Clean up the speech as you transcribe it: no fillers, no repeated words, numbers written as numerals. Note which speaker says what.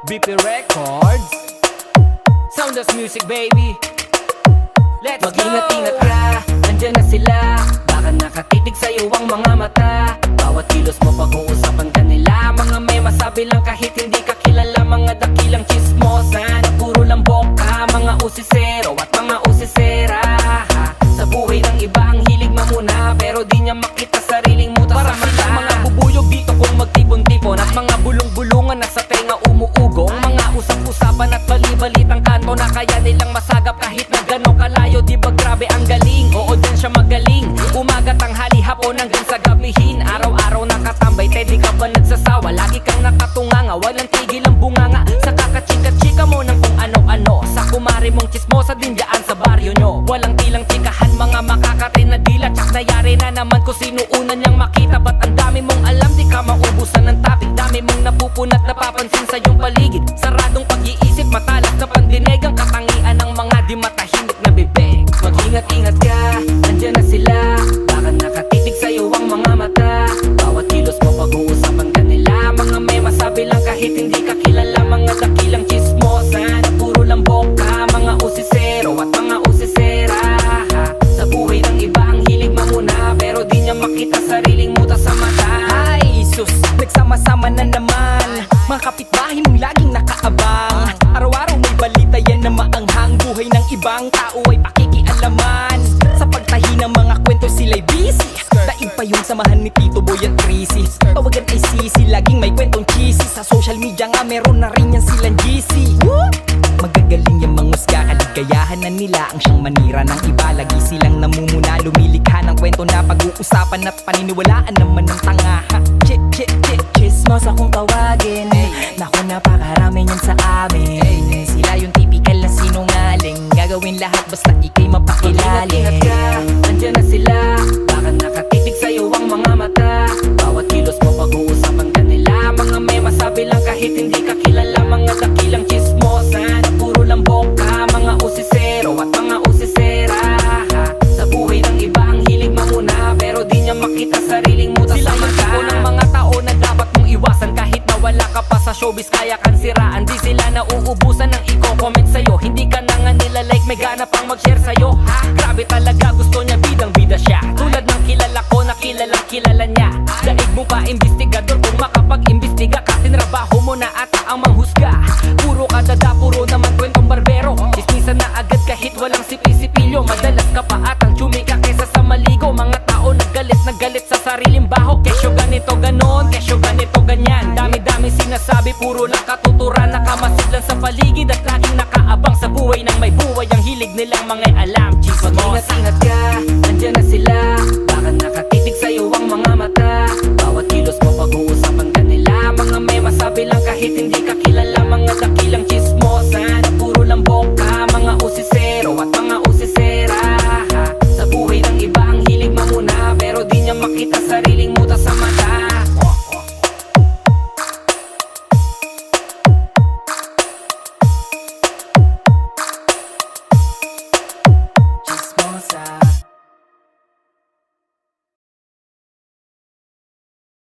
Speaker 1: BP Records, Sounders Music baby. Let's Mag-ingat-ingat ka, andyan na sila. Baka nakatitig sa'yo ang mga mata. Bawat kilos mo pag-uusapan ka nila. Mga may masabi lang kahit hindi ka kilala. Mga dakilang chismosa na puro lang boka. Mga usisero at mga usisera. Sa buhay ng iba ang hilig mamuna, pero di niya makita sariling muta sa mata. Para mga bubuyog dito kung magtipon-tipon. At mga bulong-bulungan na sa tenga umuugong. Mga usap-usapan at bali-balitang kanto na kaya nilang masagap kahit na gano'ng kalayo. Di ba grabe ang galing? Oo, dyan siya magaling. Umaga, tanghali, hapon hanggang sa gabihin. Araw-araw nakatambay, di ka ba nagsasawa? Lagi kang nakatunganga, walang tigil ang bunganga. Sa kakachika-chika mo ng kung ano-ano. Sa kumari mong chismosa din dyan sa baryo nyo. Walang tilang chikahan, mga makakatin na dila. Tsak nayari na naman kung sino una niyang makita. Ba't ang dami mong alam, di ka maubusan ng topic. Dami mong napupunat, napapansin sa iyong paligid. Saradong pag-iisip, matalas na pandinig. Ang katangian ng mga di matahimik na bibig. Mag-ingat-ingat ka, andyan na sila. Baka nakatitig sa'yo ang mga mata. Bawat kilos mo pag-uusapan ka nila. Mga may masabi lang kahit hindi ka kilala. Mga dakilang chismosa na puro lang boka. Mga usisero at mga usisera. Sa buhay ng iba ang hilig mamuna, pero di niya makita sariling muta sa mata.
Speaker 2: Ay sus, nagsama-sama na naman. Mga kapitbahay mong laging nakaabang. Araw-araw may balita yan na maanghang. Buhay ng ibang tao ay pakikialaman. Sa pagtahi ng mga kwento sila'y busy. Daig pa yung samahan ni Tito Boy at Chrissy. Tawagan ay sisi, laging may kwentong cheesy. Sa social media nga meron na rin yan silang GC. Magagaling yung mangusga, kaligayahan na nila ang siyang manira ng iba. Lagi silang namumuna, lumilikha ng kwento na pag-uusapan at paniniwalaan naman ng tanga. Chismosa kung tawagin. Naku, napakarami yan sa amin. Sila yung typical na sinungaling. Gagawin lahat basta ikay mapakilalim.
Speaker 1: Mag-ingat ka, andyan na sila. Baka nakatitig sa'yo ang mga mata. Bawat kilos mo pag-uusapan ka nila. Mga may masabi lang kahit hindi ka kilala. Mga dakilang chismosa na puro lang boka. Mga usisero at mga usisera. Sa buhay ng iba ang hilig mamuna, pero di niya makita sariling muta sa mata. Sila yung ng mga tao na dapat mong iwasan. Kahit na wala ka pa sa showbiz, kaya kang siraan. Di sila nauubusan ng i-comment sa'yo. Hindi ka na nga nila like, may gana pang mag-share sa'yo. Grabe talaga, gusto niya bidang bida siya. Tulad ng kilala ko na kilalang kilala niya. Daig mo pa imbestig